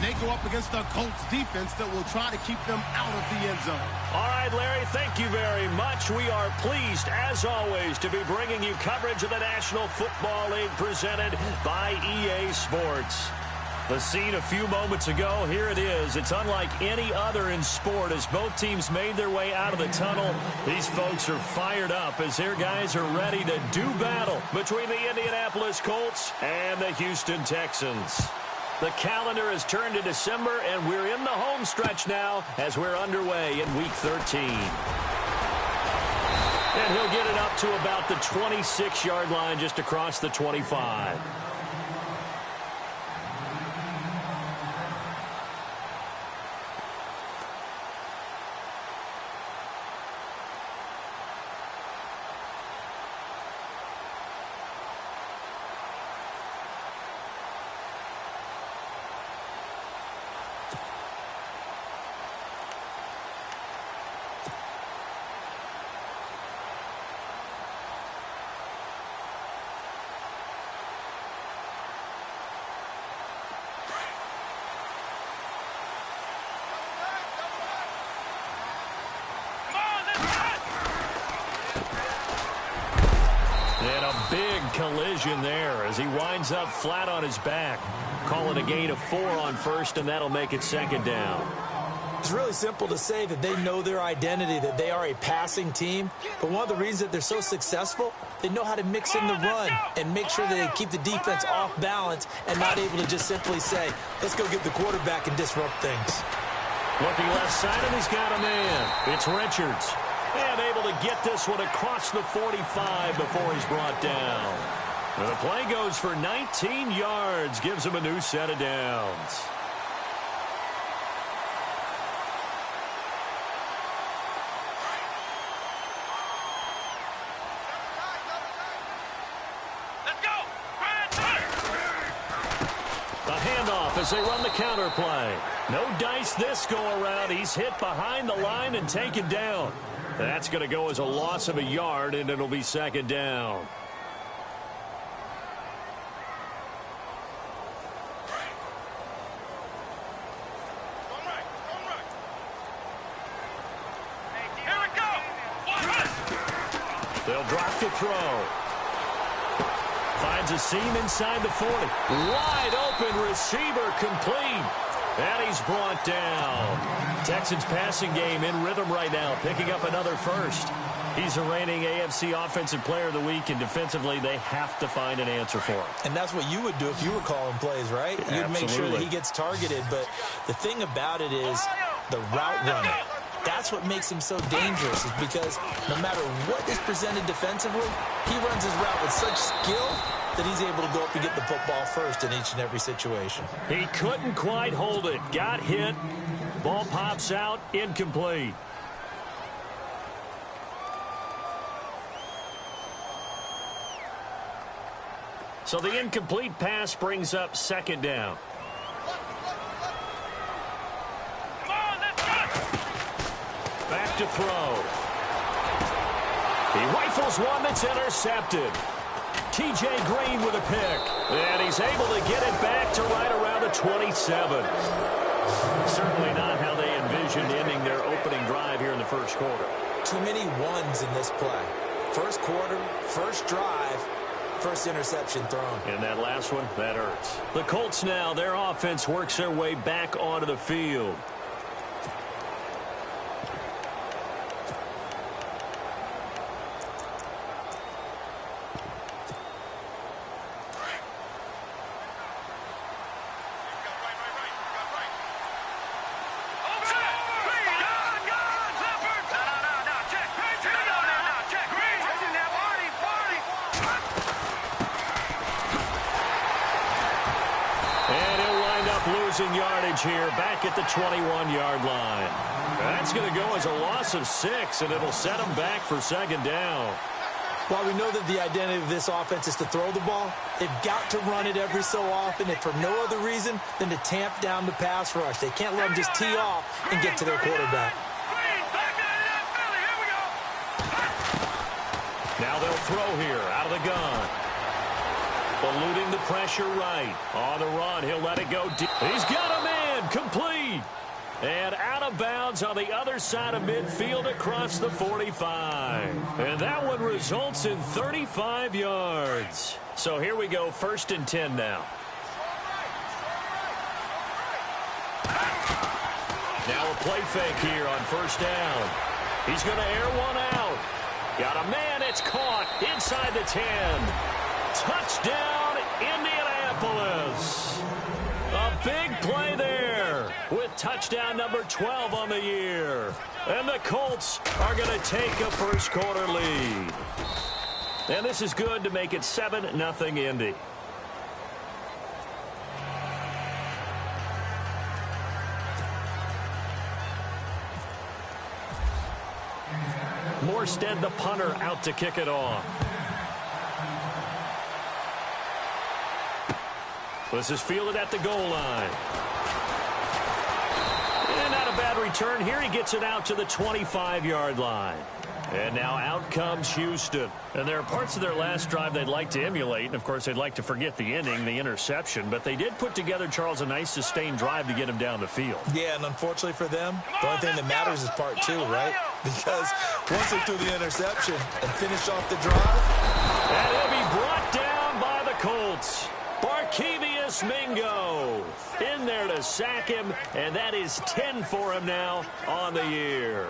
and they go up against the Colts defense that will try to keep them out of the end zone. All right, Larry, thank you very much. We are pleased, as always, to be bringing you coverage of the National Football League presented by EA Sports. The scene a few moments ago, here it is. It's unlike any other in sport as both teams made their way out of the tunnel. These folks are fired up as their guys are ready to do battle between the Indianapolis Colts and the Houston Texans. The calendar has turned to December, and we're in the home stretch now as we're underway in Week 13. And he'll get it up to about the 26-yard line just across the 25. Big collision there as he winds up flat on his back. Call it a gain of 4 on first, and that'll make it second down. It's really simple to say that they know their identity, that they are a passing team. But one of the reasons that they're so successful, they know how to mix in the run and make sure that they keep the defense off balance and not able to just simply say, let's go get the quarterback and disrupt things. Looking left side, and he's got a man. It's Richards. And able to get this one across the 45 before he's brought down. And the play goes for 19 yards, gives him a new set of downs. Let's go! A handoff as they run the counter play. No dice this go-around. He's hit behind the line and taken down. That's going to go as a loss of a yard, and it'll be second down. Here we go! They'll drop to throw. Finds a seam inside the 40. Wide open receiver complete. And he's brought down. Texans passing game in rhythm right now, picking up another first. He's the reigning AFC Offensive Player of the Week, and defensively they have to find an answer for him. And that's what you would do if you were calling plays, right? You'd make sure that he gets targeted. But the thing about it is the route runner. That's what makes him so dangerous, is because no matter what is presented defensively, he runs his route with such skill that he's able to go up and get the football first in each and every situation. He couldn't quite hold it. Got hit. Ball pops out. Incomplete. So the incomplete pass brings up second down. Back to throw. He rifles one that's intercepted. T.J. Green with a pick. And he's able to get it back to right around the 27. Certainly not how they envisioned ending their opening drive here in the first quarter. Too many ones in this play. First quarter, first drive, first interception thrown. And that last one, that hurts. The Colts now, their offense works their way back onto the field. Losing yardage here back at the 21-yard line. That's going to go as a loss of 6, and it'll set them back for second down. While we know that the identity of this offense is to throw the ball, they've got to run it every so often, and for no other reason than to tamp down the pass rush. They can't let them just tee off and get to their quarterback. Now they'll throw here out of the gun. Eluding the pressure right. On the run, he'll let it go deep. He's got a man Incomplete. And out of bounds on the other side of midfield across the 45. And that one results in 35 yards. So here we go, 1st and 10 now. Now a play fake here on 1st down. He's going to air one out. Got a man, it's caught inside the 10. Touchdown, Indianapolis. A big play there with touchdown number 12 on the year. And the Colts are going to take a first-quarter lead. And this is good to make it 7-0 Indy. Morstead, the punter, out to kick it off. This is fielded at the goal line. And not a bad return here. He gets it out to the 25-yard line. And now out comes Houston. And there are parts of their last drive they'd like to emulate. And, of course, they'd like to forget the ending, the interception. But they did put together, Charles, a nice sustained drive to get him down the field. Yeah, and unfortunately for them, the only thing that matters is part 2, right? Because once they threw the interception and finished off the drive. And he'll be brought down by the Colts. Barkevius Mingo in there to sack him. And that is 10 for him now on the year.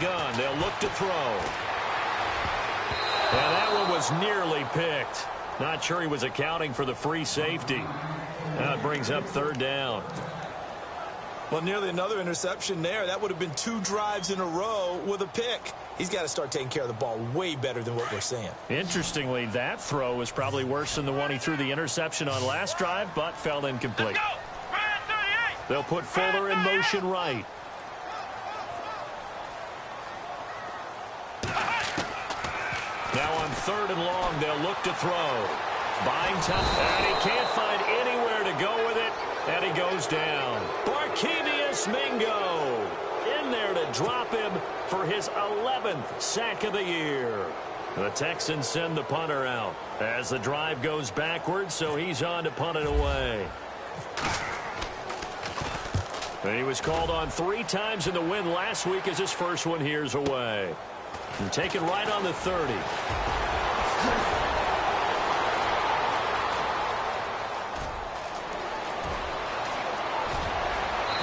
Gun. They'll look to throw. And that one was nearly picked. Not sure he was accounting for the free safety. That brings up 3rd down. Well, nearly another interception there. That would have been 2 drives in a row with a pick. He's got to start taking care of the ball way better than what we're seeing. Interestingly, that throw was probably worse than the one he threw the interception on last drive, but fell incomplete. They'll put Fuller in motion right. Now on 3rd and long, they'll look to throw. Buying time, and he can't find anywhere to go with it, and he goes down. Barkevius Mingo in there to drop him for his 11th sack of the year. The Texans send the punter out as the drive goes backwards, so he's on to punt it away. And he was called on 3 times in the win last week as his first one here's away. And take it right on the 30.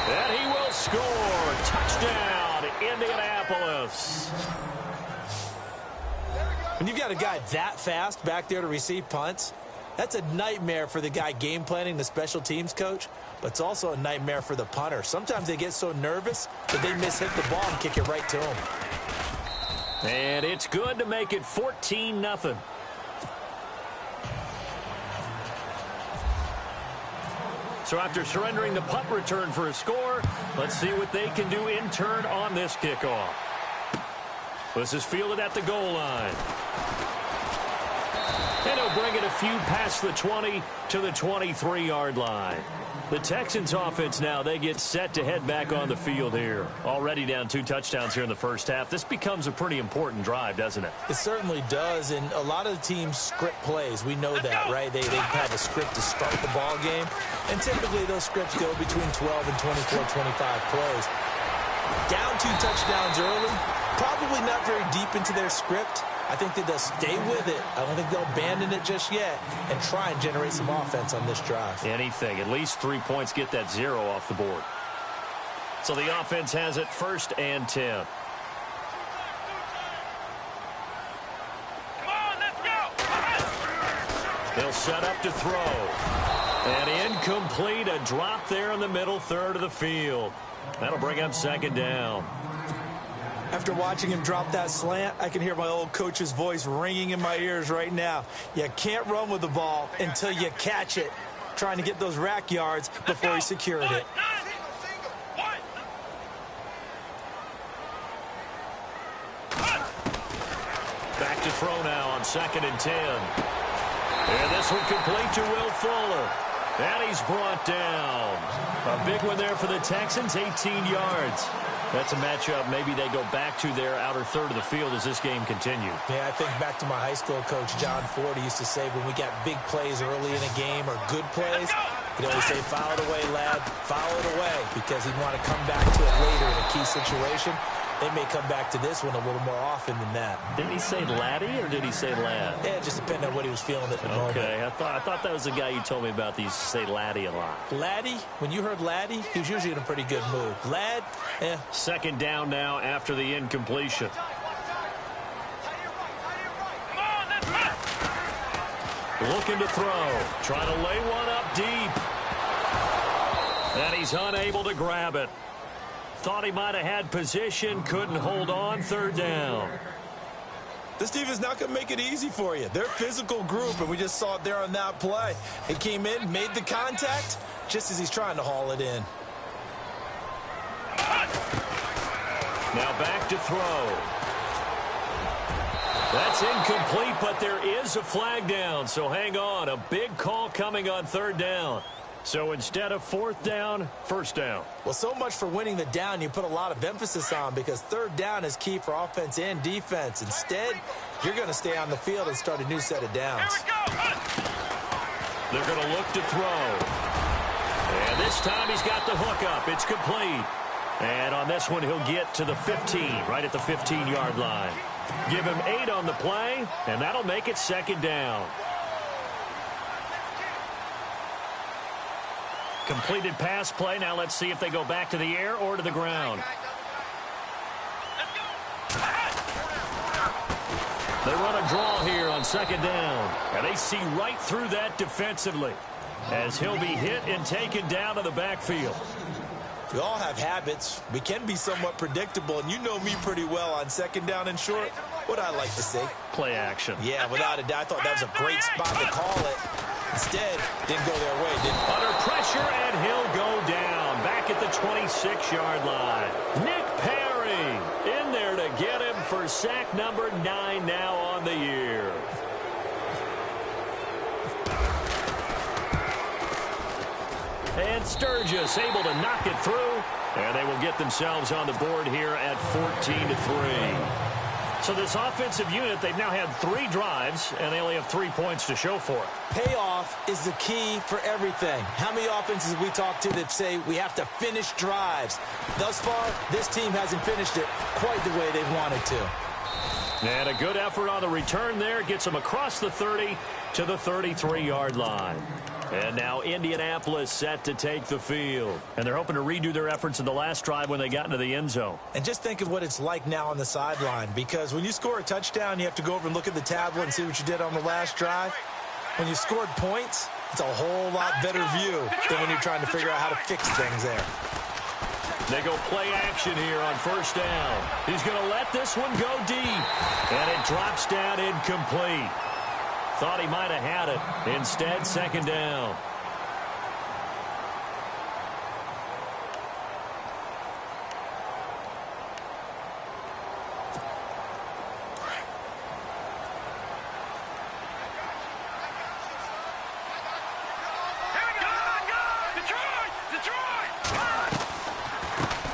And he will score. Touchdown, Indianapolis. When you've got a guy that fast back there to receive punts, that's a nightmare for the guy game planning, the special teams coach, but it's also a nightmare for the punter. Sometimes they get so nervous that they mishit the ball and kick it right to him. And it's good to make it 14-0. So after surrendering the punt return for a score, let's see what they can do in turn on this kickoff. This is fielded at the goal line. And he'll bring it a few past the 20 to the 23-yard line. The Texans offense now, they get set to head back on the field here. Already down 2 touchdowns here in the first half. This becomes a pretty important drive, doesn't it? It certainly does, and a lot of the teams script plays. We know that, right? They have a script to start the ball game, and typically those scripts go between 12 and 24, 25 plays. Down 2 touchdowns early, probably not very deep into their script. I think that they'll stay with it. I don't think they'll abandon it just yet and try and generate some offense on this drive. Anything. At least 3 points, get that 0 off the board. So the offense has it 1st and 10. Come on, let's go. They'll set up to throw. And incomplete. A drop there in the middle third of the field. That'll bring up 2nd down. After watching him drop that slant, I can hear my old coach's voice ringing in my ears right now. You can't run with the ball until you catch it. Trying to get those rack yards before he secured it. Back to throw now on 2nd and 10. And this one complete to Will Fuller. And he's brought down. A big one there for the Texans, 18 yards. That's a matchup maybe they go back to their outer third of the field as this game continues. Yeah, I think back to my high school coach, John Ford. He used to say when we got big plays early in a game or good plays, he'd always say, foul it away, lad, foul it away, because he'd want to come back to it later in a key situation. They may come back to this one a little more often than that. Did he say laddie or did he say lad? Yeah, it just depended on what he was feeling at the moment. Okay, I thought that was the guy you told me about. He used to say laddie a lot. Laddie? When you heard laddie, he was usually in a pretty good mood. Lad? Eh. Second down now after the incompletion. Looking to throw. Trying to lay one up deep. And he's unable to grab it. Thought he might have had position, couldn't hold on, third down. This defense is not going to make it easy for you. They're a physical group, and we just saw it there on that play. He came in, made the contact, just as he's trying to haul it in. Now back to throw. That's incomplete, but there is a flag down, so hang on. A big call coming on third down. So instead of fourth down, first down. Well, so much for winning the down you put a lot of emphasis on, because third down is key for offense and defense. Instead, you're going to stay on the field and start a new set of downs. They're going to look to throw. And this time he's got the hook up. It's complete. And on this one, he'll get to the 15, right at the 15-yard line. Give him 8 on the play, and that'll make it second down. Completed pass play. Now let's see if they go back to the air or to the ground. They run a draw here on second down. And they see right through that defensively as he'll be hit and taken down to the backfield. We all have habits. We can be somewhat predictable, and you know me pretty well on second down and short. What I like to see. Play action. Yeah, without a doubt. I thought that was a great spot to call it. Instead, didn't go their way, didn't it? Under pressure, and he'll go down. Back at the 26-yard line. Nick Perry in there to get him for sack number 9 now on the year. And Sturgis able to knock it through. And they will get themselves on the board here at 14-3. So this offensive unit, they've now had 3 drives, and they only have 3 points to show for it. Payoff is the key for everything. How many offenses we talk to that say we have to finish drives? Thus far, this team hasn't finished it quite the way they've wanted to. And a good effort on the return there. Gets them across the 30 to the 33-yard line. And now Indianapolis set to take the field. And they're hoping to redo their efforts in the last drive when they got into the end zone. And just think of what it's like now on the sideline, because when you score a touchdown, you have to go over and look at the tablet and see what you did on the last drive. When you scored points, it's a whole lot better view than when you're trying to figure out how to fix things there. They go play action here on first down. He's going to let this one go deep. And it drops down incomplete. Thought he might have had it. Instead, second down.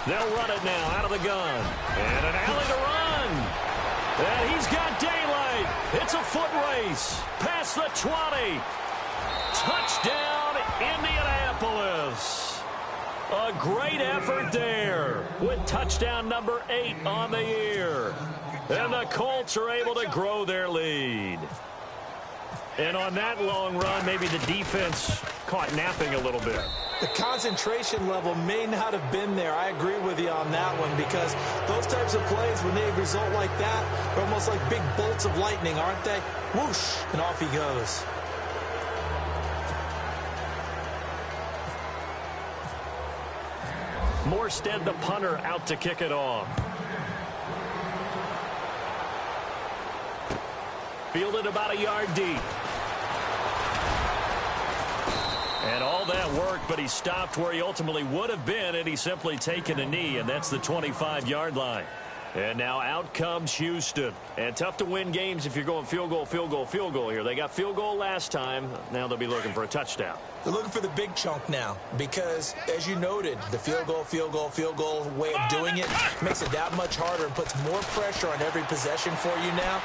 They'll run it now out of the gun. And an alley to run. And he's got daylight. It's a foot race. Past the 20. Touchdown, Indianapolis. A great effort there with touchdown number 8 on the year. And the Colts are able to grow their lead. And on that long run, maybe the defense caught napping a little bit. The concentration level may not have been there. I agree with you on that one, because those types of plays, when they result like that, are almost like big bolts of lightning, aren't they? Whoosh, and off he goes. Morstead, the punter, out to kick it off. Fielded about a yard deep. And all that work, but he stopped where he ultimately would have been, and he's simply taken a knee, and that's the 25-yard line. And now out comes Houston. And tough to win games if you're going field goal, field goal, field goal here. They got field goal last time. Now they'll be looking for a touchdown. They're looking for the big chunk now because, as you noted, the field goal way of doing it makes it that much harder and puts more pressure on every possession for you now.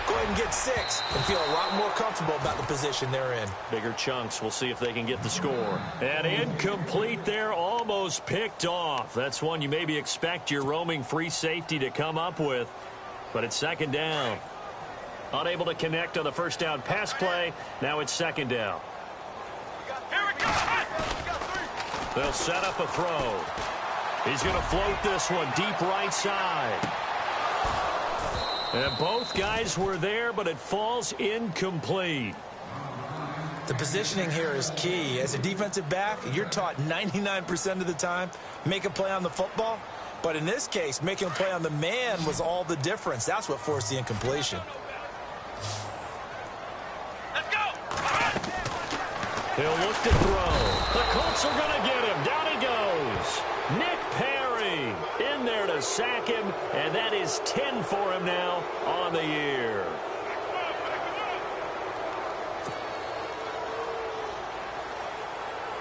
Go ahead and get 6 and feel a lot more comfortable about the position they're in. Bigger chunks. We'll see if they can get the score. And incomplete there, almost picked off. That's one you maybe expect your roaming free safety to come up with. But it's second down. Unable to connect on the first down pass play. Now it's second down. They'll set up a throw. He's going to float this one deep right side. And both guys were there, but it falls incomplete. The positioning here is key. As a defensive back, you're taught 99% of the time, make a play on the football. But in this case, making a play on the man was all the difference. That's what forced the incompletion. He'll look to throw. The Colts are going to get him. Down he goes. Nick Perry in there to sack him, and that is 10 for him now on the year.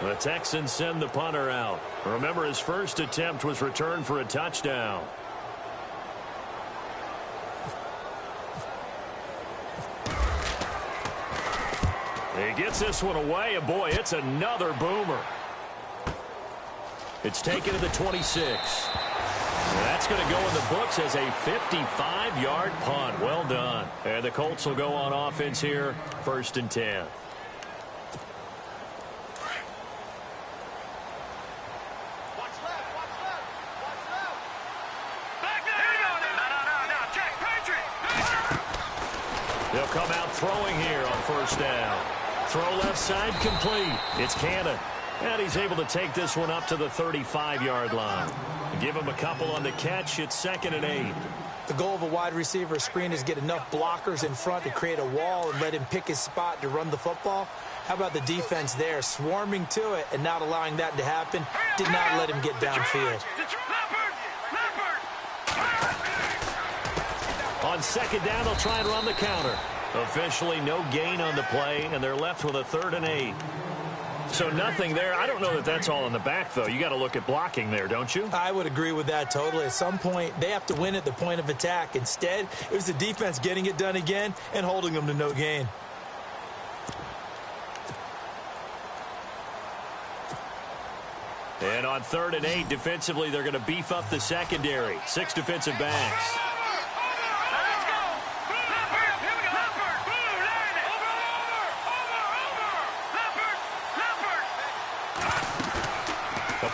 The Texans send the punter out. Remember, his first attempt was returned for a touchdown. He gets this one away, and boy, it's another boomer. It's taken to the 26. That's going to go in the books as a 55-yard punt. Well done. And the Colts will go on offense here, 1st and 10. They'll come out throwing here on 1st down. Throw left side complete. It's Cannon. And he's able to take this one up to the 35-yard line. Give him a couple on the catch. It's 2nd and 8. The goal of a wide receiver screen is get enough blockers in front to create a wall and let him pick his spot to run the football. How about the defense there, swarming to it and not allowing that to happen? Did not let him get downfield. On 2nd down, they'll try and run the counter. Officially no gain on the play, and they're left with a 3rd and 8. So nothing there. I don't know that that's all in the back, though. You got to look at blocking there, don't you? I would agree with that totally. At some point, they have to win at the point of attack. Instead, it was the defense getting it done again and holding them to no gain. And on 3rd and 8, defensively, they're going to beef up the secondary. 6 defensive backs.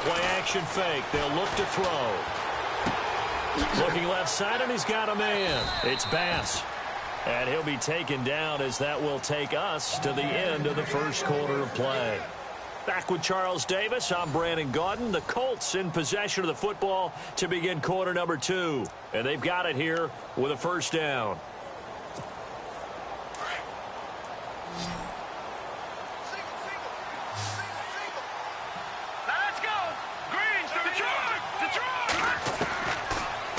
Play-action fake. They'll look to throw. Looking left side, and he's got a man. It's Bass. And he'll be taken down as that will take us to the end of the 1st quarter of play. Back with Charles Davis, I'm Brandon Gaudin. The Colts in possession of the football to begin quarter number 2. And they've got it here with a 1st down.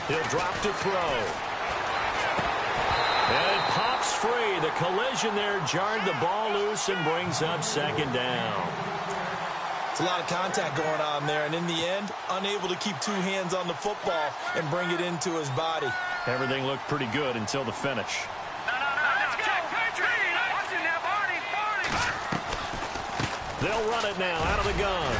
He'll drop to throw. And it pops free. The collision there jarred the ball loose and brings up 2nd down. It's a lot of contact going on there, and in the end, unable to keep 2 hands on the football and bring it into his body. Everything looked pretty good until the finish. They'll run it now out of the gun.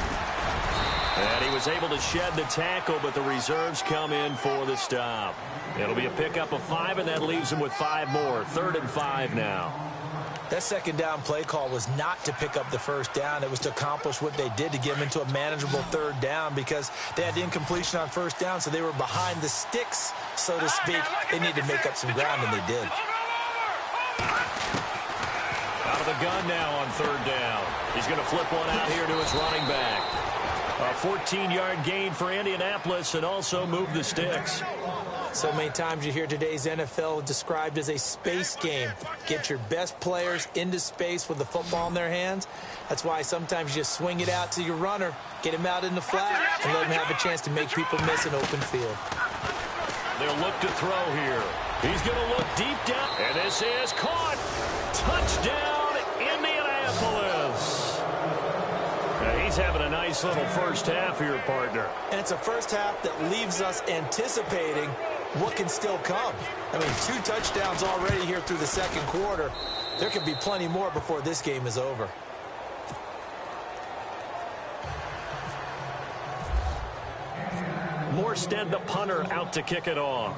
And he was able to shed the tackle, but the reserves come in for the stop. It'll be a pickup of 5, and that leaves him with 5 more. 3rd and 5 now. That 2nd down play call was not to pick up the 1st down. It was to accomplish what they did to get him into a manageable 3rd down because they had the incompletion on 1st down, so they were behind the sticks, so to speak. They needed to make up some ground, and they did. Out of the gun now on 3rd down. He's going to flip one out here to his running back. A 14-yard gain for Indianapolis and also move the sticks. So many times you hear today's NFL described as a space game. Get your best players into space with the football in their hands. That's why sometimes you just swing it out to your runner, get him out in the flat, and let him have a chance to make people miss an open field. They'll look to throw here. He's going to look deep down, and this is caught. Touchdown, Indianapolis. He's having a nice little first half here, partner. And it's a first half that leaves us anticipating what can still come. I mean, 2 touchdowns already here through the second quarter. There could be plenty more before this game is over. Morstead, the punter, out to kick it off.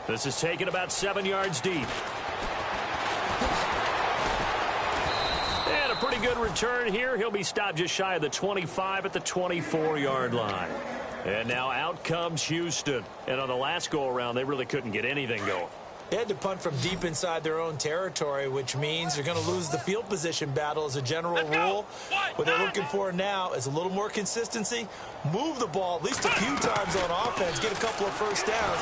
This is taken about 7 yards deep. And a pretty good return here. He'll be stopped just shy of the 25 at the 24-yard line. And now out comes Houston. And on the last go-around, they really couldn't get anything going. They had to punt from deep inside their own territory, which means they're going to lose the field position battle as a general rule. What they're looking for now is a little more consistency, move the ball at least a few times on offense, get a couple of first downs.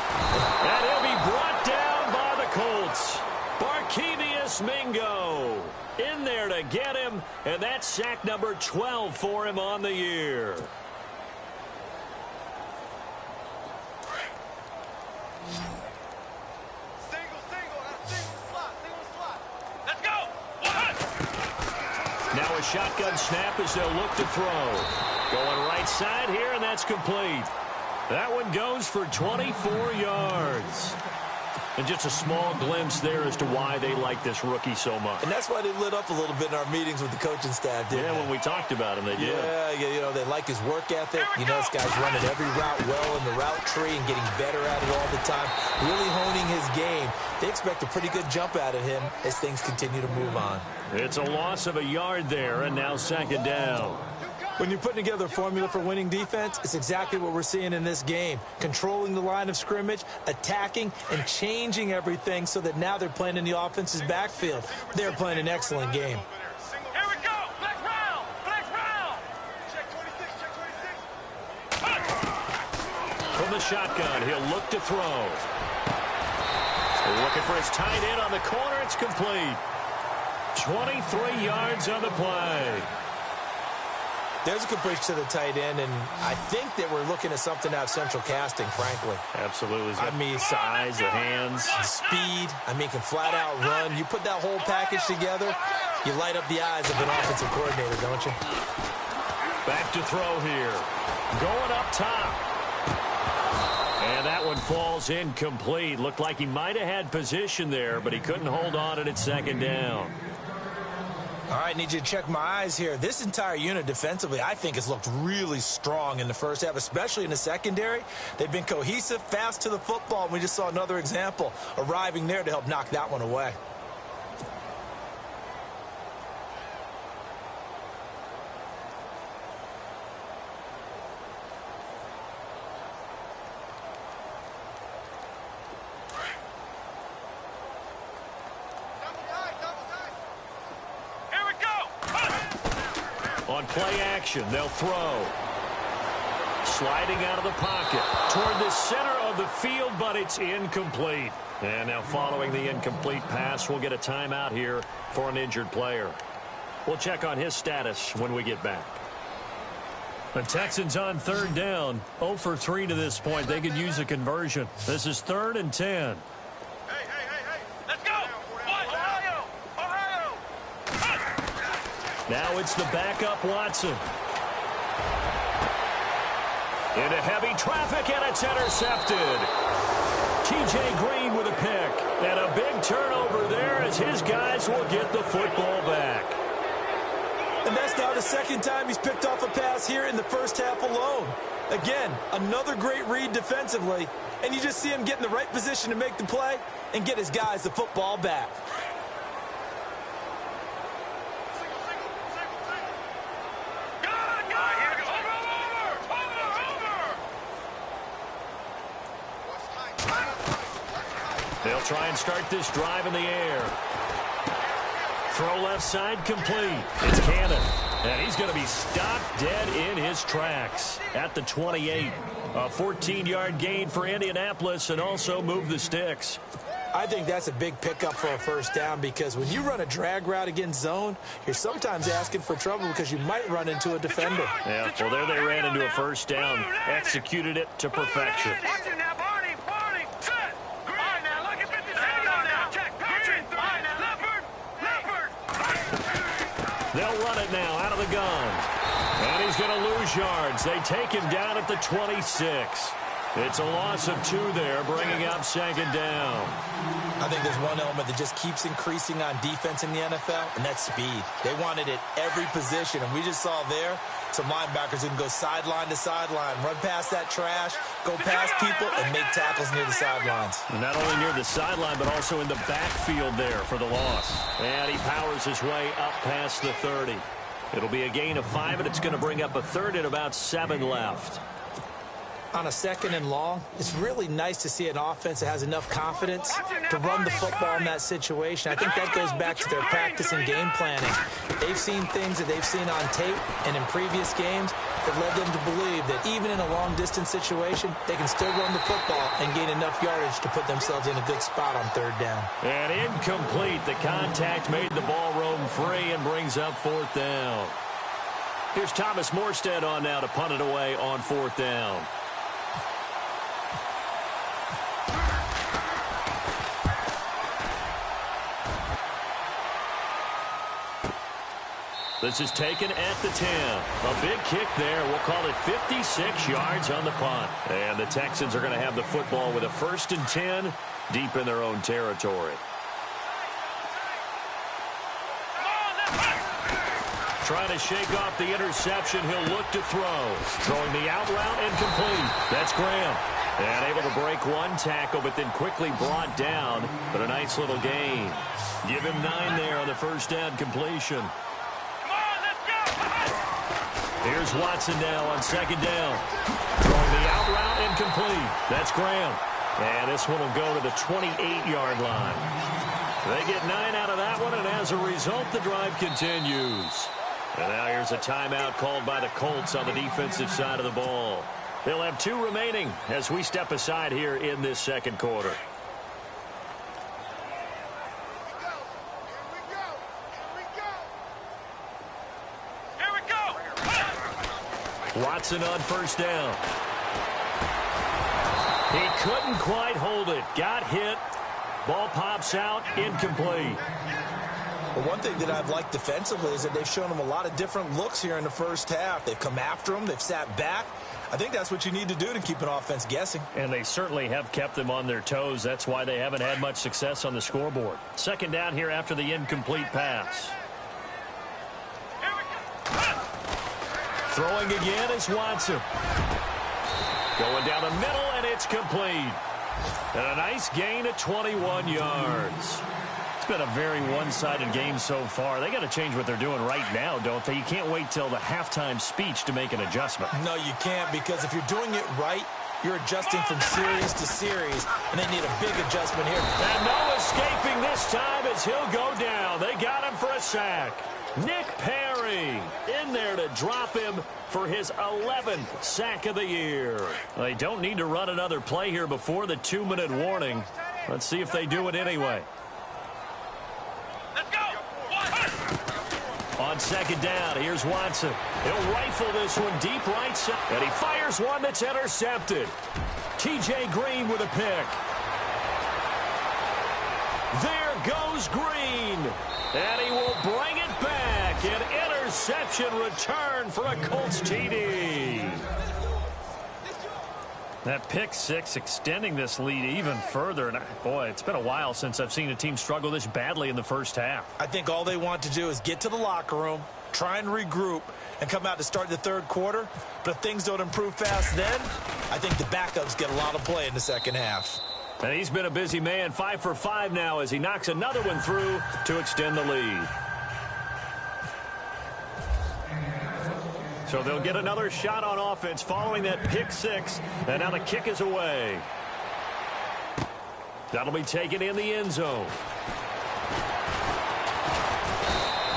And he'll be brought down by the Colts. Barkevius Mingo in there to get him, and that's sack number 12 for him on the year. Now a shotgun snap as they'll look to throw. Going right side here, and that's complete. That one goes for 24 yards. And just a small glimpse there as to why they like this rookie so much. And that's why they lit up a little bit in our meetings with the coaching staff, didn't they? When we talked about him, they did. Yeah, you know, they like his work ethic. You know, this guy's running every route well in the route tree and getting better at it all the time, really honing his game. They expect a pretty good jump out of him as things continue to move on. It's a loss of a yard there, and now second down. When you're putting together a formula for winning defense, it's exactly what we're seeing in this game. Controlling the line of scrimmage, attacking, and changing everything so that now they're playing in the offense's backfield. They're playing an excellent game. Here we go. Flex round. Flex round. Check 26. Check 26. From the shotgun, he'll look to throw. Looking for his tight end on the corner. It's complete. 23 yards on the play. There's a completion to the tight end, and I think that we're looking at something out of central casting, frankly. Absolutely. I mean, size, the hands, the speed. I mean, can flat out run. You put that whole package together, you light up the eyes of an offensive coordinator, don't you? Back to throw here. Going up top. And that one falls incomplete. Looked like he might have had position there, but he couldn't hold on at second down. All right, need you to check my eyes here. This entire unit defensively, I think, has looked really strong in the first half, especially in the secondary. They've been cohesive, fast to the football, and we just saw another example arriving there to help knock that one away. On play action, they'll throw. Sliding out of the pocket toward the center of the field, but it's incomplete. And now following the incomplete pass, we'll get a timeout here for an injured player. We'll check on his status when we get back. The Texans on third down, 0 for 3 to this point. They could use a conversion. This is 3rd and 10. Let's go. Ohio. Now it's the backup Watson. Into heavy traffic, and it's intercepted. TJ Green with a pick. And a big turnover there as his guys will get the football back. And that's now the second time he's picked off a pass here in the first half alone. Again, another great read defensively. And you just see him get in the right position to make the play and get his guys the football back. They'll try and start this drive in the air. Throw left side complete. It's Cannon. And he's going to be stopped dead in his tracks at the 28. A 14-yard gain for Indianapolis and also move the sticks. I think that's a big pickup for a first down because when you run a drag route against zone, you're sometimes asking for trouble because you might run into a defender. Yeah, well, there they ran into a first down. Executed it to perfection. They'll run it now out of the gun. And he's going to lose yards. They take him down at the 26. It's a loss of 2 there, bringing up second down. I think there's one element that just keeps increasing on defense in the NFL, and that's speed. They want it at every position, and we just saw there some linebackers who can go sideline to sideline, run past that trash, go past people, and make tackles near the sidelines. And not only near the sideline, but also in the backfield there for the loss. And he powers his way up past the 30. It'll be a gain of 5, and it's going to bring up a third and about 7 left. On a second and long, it's really nice to see an offense that has enough confidence to run the football in that situation. I think that goes back to their practice and game planning. They've seen things that they've seen on tape and in previous games that led them to believe that even in a long-distance situation, they can still run the football and gain enough yardage to put themselves in a good spot on third down. And incomplete. The contact made the ball roam free and brings up fourth down. Here's Thomas Morstead on now to punt it away on fourth down. This is taken at the 10. A big kick there. We'll call it 56 yards on the punt. And the Texans are going to have the football with a 1st and 10 deep in their own territory. Trying to shake off the interception. He'll look to throw. Throwing the out route and complete. That's Graham. And able to break one tackle, but then quickly brought down. But a nice little gain. Give him 9 there on the first down completion. Here's Watson now on second down. Throwing the out route and complete. That's Graham. And this one will go to the 28-yard line. They get 9 out of that one, and as a result, the drive continues. And now here's a timeout called by the Colts on the defensive side of the ball. They'll have 2 remaining as we step aside here in this second quarter. Watson on first down. He couldn't quite hold it. Got hit. Ball pops out. Incomplete. Well, one thing that I've liked defensively is that they've shown him a lot of different looks here in the first half. They've come after him. They've sat back. I think that's what you need to do to keep an offense guessing. And they certainly have kept them on their toes. That's why they haven't had much success on the scoreboard. Second down here after the incomplete pass. Throwing again is Watson. Going down the middle, and it's complete. And a nice gain of 21 yards. It's been a very one-sided game so far. They got to change what they're doing right now, don't they? You can't wait till the halftime speech to make an adjustment. No, you can't, because if you're doing it right, you're adjusting from series to series, and they need a big adjustment here. And no escaping this time as he'll go down. They got him for a sack. Nick Perry in there to drop him for his 11th sack of the year. They don't need to run another play here before the 2-minute warning. Let's see if they do it anyway. Let's go. On second down, here's Watson. He'll rifle this one deep right side, and he fires one that's intercepted. T.J. Green with a pick. There goes Green, and he will bring it back. An interception return for a Colts TD. That pick six extending this lead even further. And boy, it's been a while since I've seen a team struggle this badly in the first half. I think all they want to do is get to the locker room, try and regroup, and come out to start the third quarter. But if things don't improve fast then, I think the backups get a lot of play in the second half. And he's been a busy man, 5 for 5 now as he knocks another one through to extend the lead. So they'll get another shot on offense following that pick six. And now the kick is away. That'll be taken in the end zone.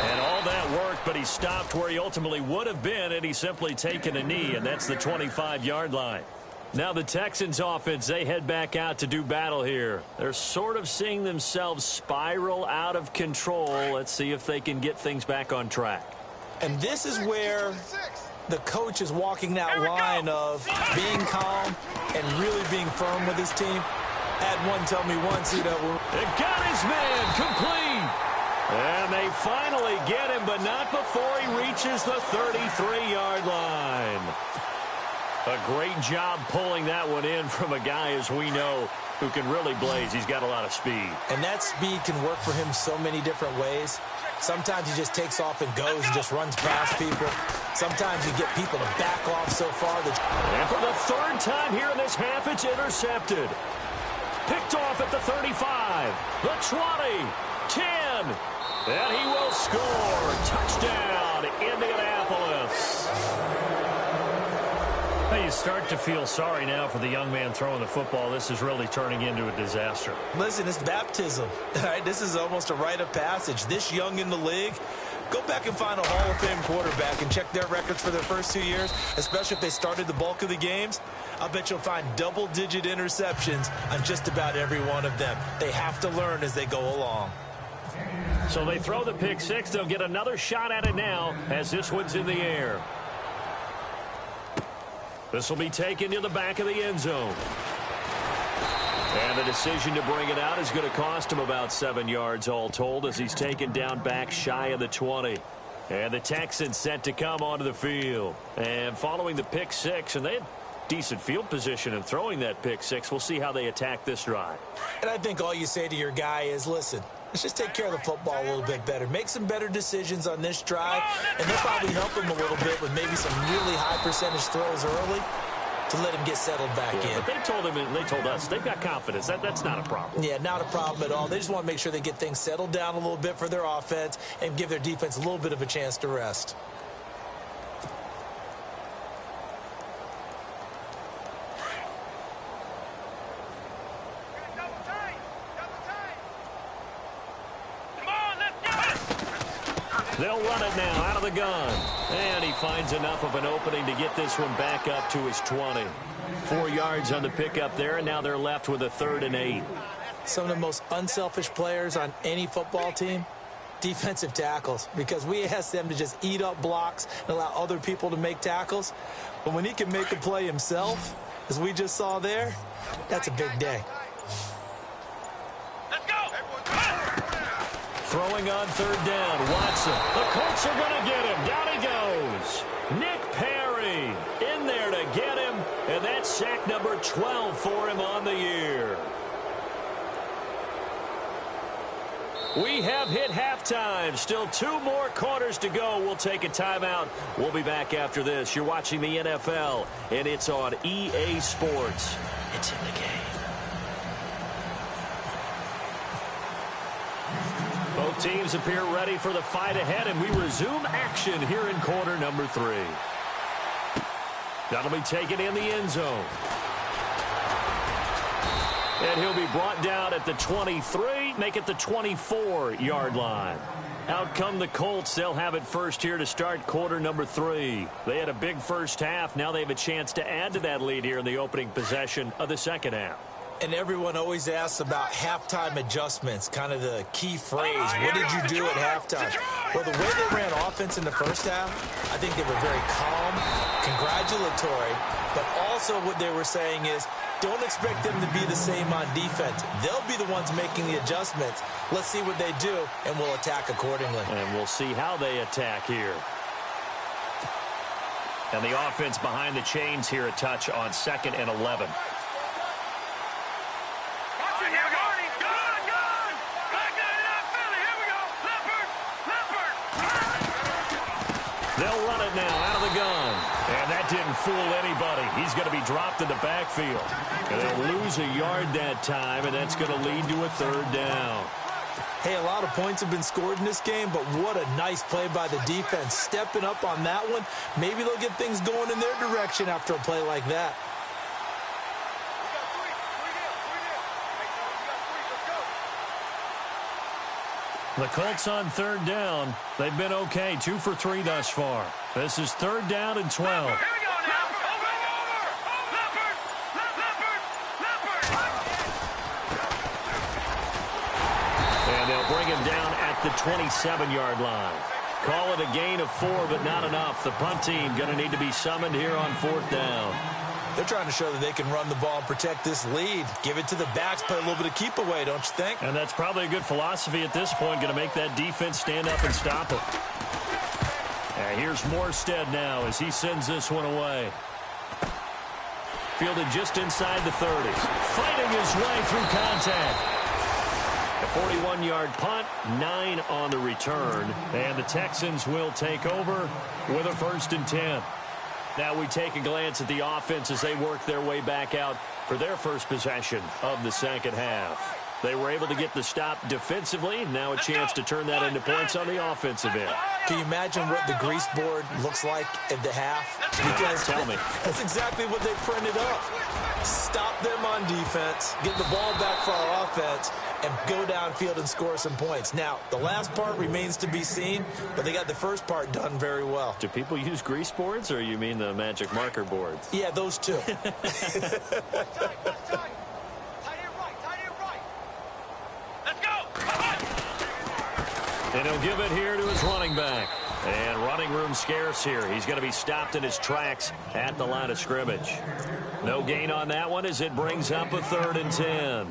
And all that worked, but he stopped where he ultimately would have been, and he's simply taken a knee, and that's the 25-yard line. Now the Texans offense, they head back out to do battle here. They're sort of seeing themselves spiral out of control. Let's see if they can get things back on track. And this is where the coach is walking that line of being calm and really being firm with his team. Had one tell me once, you know. It got his man complete. And they finally get him, but not before he reaches the 33-yard line. A great job pulling that one in from a guy, as we know, who can really blaze. He's got a lot of speed. And that speed can work for him so many different ways. Sometimes he just takes off and goes and just runs past people. Sometimes you get people to back off so far. And for the third time here in this half, it's intercepted. Picked off at the 35, the 20, 10, and he will score. Touchdown, Indianapolis. Hey, you start to feel sorry now for the young man throwing the football. This is really turning into a disaster. Listen, it's baptism. All right, this is almost a rite of passage. This young in the league, go back and find a Hall of Fame quarterback and check their records for their first 2 years, especially if they started the bulk of the games. I bet you'll find double-digit interceptions on just about every one of them. They have to learn as they go along. So they throw the pick six. They'll get another shot at it now as this one's in the air. This will be taken to the back of the end zone. And the decision to bring it out is going to cost him about 7 yards all told as he's taken down back shy of the 20. And the Texans set to come onto the field. And following the pick six, and they had decent field position in throwing that pick six. We'll see how they attack this drive. And I think all you say to your guy is, listen, let's just take care of the football a little bit better. Make some better decisions on this drive, and they'll probably help him a little bit with maybe some really high percentage throws early to let him get settled back in. But they told him, and they told us, they've got confidence. That's not a problem. Yeah, not a problem at all. They just want to make sure they get things settled down a little bit for their offense and give their defense a little bit of a chance to rest. They'll run it now out of the gun. And he finds enough of an opening to get this one back up to his 20. 4 yards on the pickup there, and now they're left with a 3rd and 8. Some of the most unselfish players on any football team, defensive tackles, because we ask them to just eat up blocks and allow other people to make tackles. But when he can make a play himself, as we just saw there, that's a big day. Throwing on 3rd down, Watson. The Colts are going to get him. Down he goes. Nick Perry in there to get him, and that's sack number 12 for him on the year. We have hit halftime. Still 2 more quarters to go. We'll take a timeout. We'll be back after this. You're watching the NFL, and it's on EA Sports. It's in the game. Both teams appear ready for the fight ahead, and we resume action here in quarter number 3. That'll be taken in the end zone. And he'll be brought down at the 23, make it the 24-yard line. Out come the Colts. They'll have it first here to start quarter number 3. They had a big first half. Now they have a chance to add to that lead here in the opening possession of the second half. And everyone always asks about halftime adjustments, kind of the key phrase. What did you do at halftime? Well, the way they ran offense in the first half, I think they were very calm, congratulatory, but also what they were saying is, don't expect them to be the same on defense. They'll be the ones making the adjustments. Let's see what they do, and we'll attack accordingly. And we'll see how they attack here. And the offense behind the chains here a touch on 2nd and 11. They'll run it now out of the gun. And that didn't fool anybody. He's going to be dropped in the backfield. And they'll lose a yard that time, and that's going to lead to a 3rd down. Hey, a lot of points have been scored in this game, but what a nice play by the defense. Stepping up on that one. Maybe they'll get things going in their direction after a play like that. The Colts on 3rd down. They've been okay, 2 for 3 thus far. This is 3rd down and 12. And they'll bring him down at the 27-yard line. Call it a gain of 4, but not enough. The punt team going to need to be summoned here on 4th down. They're trying to show that they can run the ball and protect this lead. Give it to the backs, play a little bit of keep away, don't you think? And that's probably a good philosophy at this point, going to make that defense stand up and stop them. And here's Morstead now as he sends this one away. Fielded just inside the 30s. Fighting his way through contact. A 41-yard punt, 9 on the return. And the Texans will take over with a 1st and 10. Now we take a glance at the offense as they work their way back out for their first possession of the second half. They were able to get the stop defensively. Now a chance to turn that into points on the offensive end. Can you imagine what the grease board looks like at the half? Because tell me. That's exactly what they printed up. Stop them on defense, get the ball back for our offense, and go downfield and score some points. Now, the last part remains to be seen, but they got the first part done very well. Do people use grease boards, or you mean the magic marker boards? Yeah, those two. And he'll give it here to his running back. And running room scarce here. He's going to be stopped in his tracks at the line of scrimmage. No gain on that one as it brings up a 3rd and 10.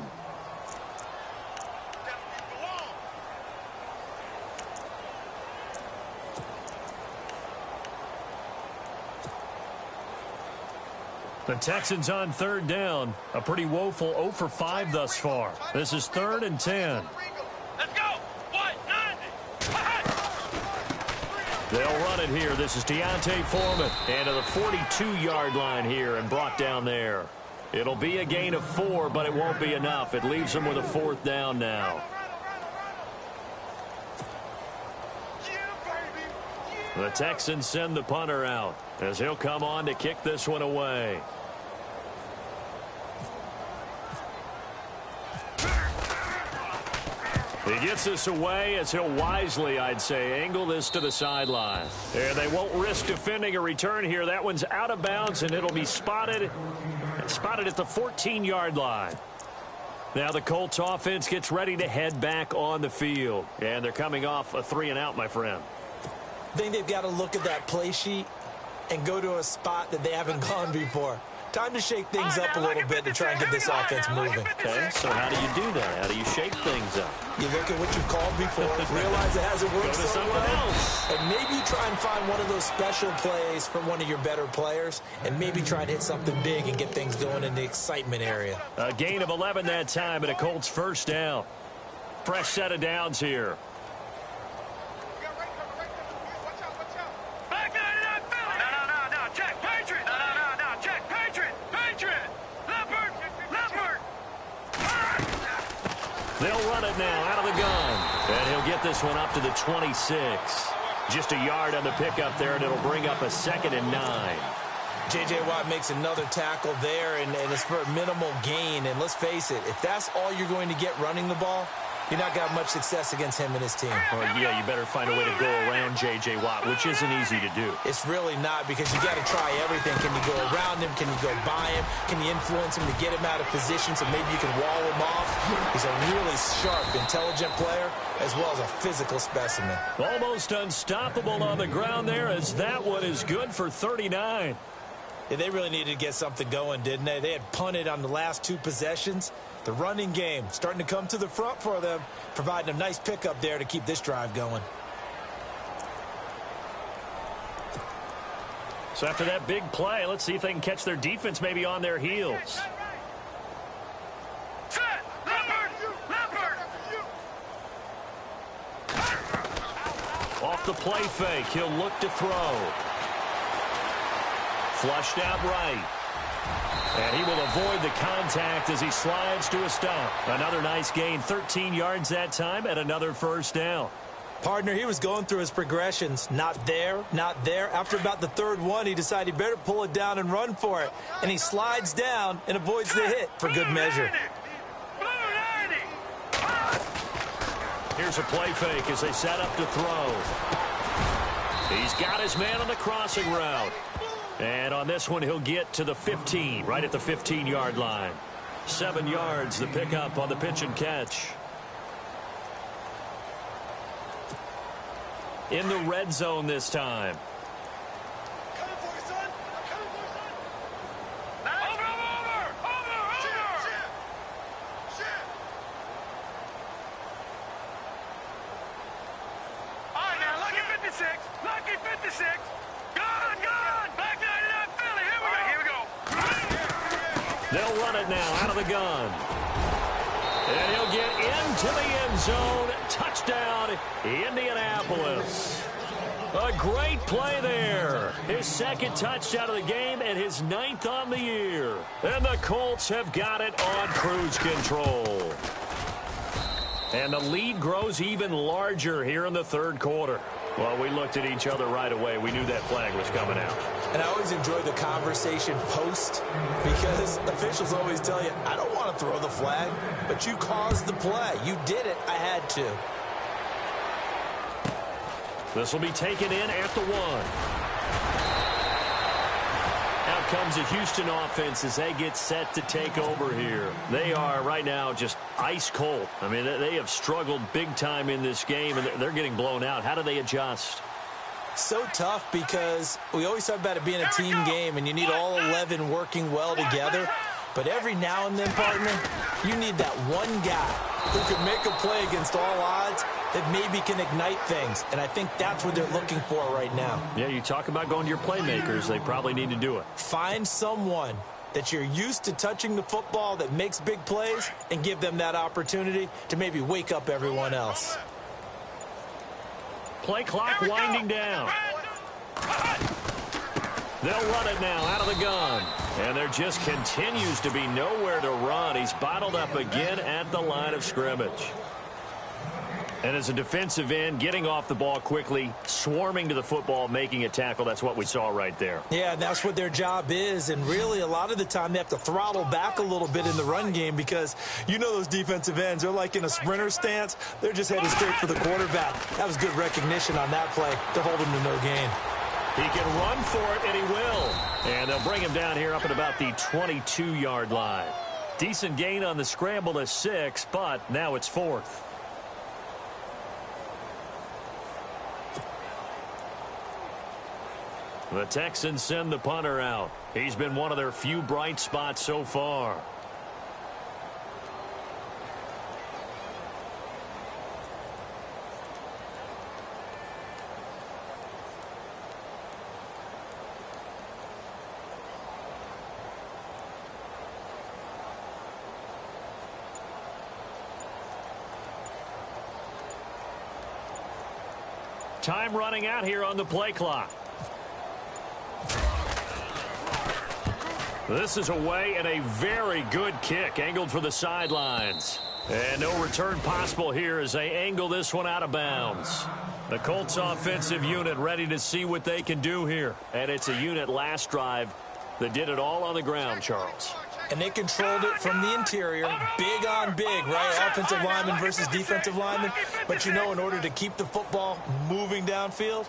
The Texans on 3rd down. A pretty woeful 0 for 5 thus far. This is 3rd and 10. Let's go. 190. They'll run it here. This is Deontay Foreman. And to the 42-yard line here and brought down there. It'll be a gain of 4, but it won't be enough. It leaves them with a 4th down now. The Texans send the punter out as he'll come on to kick this one away. He gets this away as he'll wisely, I'd say, angle this to the sideline. And they won't risk defending a return here. That one's out of bounds, and it'll be spotted at the 14-yard line. Now the Colts offense gets ready to head back on the field. And they're coming off a 3-and-out, my friend. I think they've got to look at that play sheet and go to a spot that they haven't gone before. Time to shake things up a little bit to try and get this offense moving. Okay, so how do you do that? How do you shake things up? You look at what you called before, realize it hasn't worked Go to so something well, else. and maybe you try and find one of those special plays from one of your better players, and maybe try and hit something big and get things going in the excitement area. A gain of 11 that time, and a Colts 1st down. Fresh set of downs here. They'll run it now out of the gun. And he'll get this one up to the 26. Just a yard on the pickup there, and it'll bring up a 2nd and 9. J.J. Watt makes another tackle there, and it's for a minimal gain. And let's face it, if that's all you're going to get running the ball, you're not going to have much success against him and his team. Well, yeah, you better find a way to go around J.J. Watt, which isn't easy to do. It's really not, because you got to try everything. Can you go around him? Can you go by him? Can you influence him to get him out of position so maybe you can wall him off? He's a really sharp, intelligent player as well as a physical specimen. Almost unstoppable on the ground there, as that one is good for 39. Yeah, they really needed to get something going, didn't they? They had punted on the last 2 possessions. The running game starting to come to the front for them, providing a nice pickup there to keep this drive going. So after that big play, let's see if they can catch their defense maybe on their heels. Off the play fake, he'll look to throw. Flushed out right. And he will avoid the contact as he slides to a stop. Another nice gain, 13 yards that time, and another 1st down. Partner, he was going through his progressions. Not there, not there. After about the 3rd one, he decided he better pull it down and run for it. And he slides down and avoids the hit for good measure. Here's a play fake as they set up to throw. He's got his man on the crossing route. And on this one, he'll get to the 15, right at the 15-yard line. 7 yards, the pickup on the pitch and catch. In the red zone this time. 26. Gone. Back 99 Philly. Here we go. They'll run it now out of the gun. And he'll get into the end zone. Touchdown, Indianapolis. A great play there. His second touchdown of the game and his 9th on the year. And the Colts have got it on cruise control. And the lead grows even larger here in the third quarter. Well, we looked at each other right away. We knew that flag was coming out. And I always enjoy the conversation post because officials always tell you, I don't want to throw the flag, but you caused the play. You did it. I had to. This will be taken in at the 1. Out comes the Houston offense as they get set to take over here. They are right now just ice cold. I mean, they have struggled big time in this game, and they're getting blown out. How do they adjust? So tough because we always talk about it being a team game, and you need all 11 working well together. But every now and then, partner, you need that one guy who can make a play against all odds that maybe can ignite things. And I think that's what they're looking for right now. Yeah, you talk about going to your playmakers. They probably need to do it. Find someone that you're used to touching the football that makes big plays and give them that opportunity to maybe wake up everyone else. Play clock winding down. They'll run it now out of the gun. And there just continues to be nowhere to run. He's bottled up again at the line of scrimmage. And as a defensive end, getting off the ball quickly, swarming to the football, making a tackle, that's what we saw right there. Yeah, and that's what their job is. And really, a lot of the time, they have to throttle back a little bit in the run game because you know those defensive ends, they're like in a sprinter stance. They're just headed straight for the quarterback. That was good recognition on that play to hold him to no gain. He can run for it, and he will. And they'll bring him down here up at about the 22-yard line. Decent gain on the scramble to 6, but now it's 4th. The Texans send the punter out. He's been one of their few bright spots so far. Time running out here on the play clock. This is away and a very good kick angled for the sidelines. And no return possible here as they angle this one out of bounds. The Colts offensive unit ready to see what they can do here. And it's a unit last drive that did it all on the ground, Charles. And they controlled it from the interior, big on big, right? Offensive lineman versus defensive lineman. But, you know, in order to keep the football moving downfield,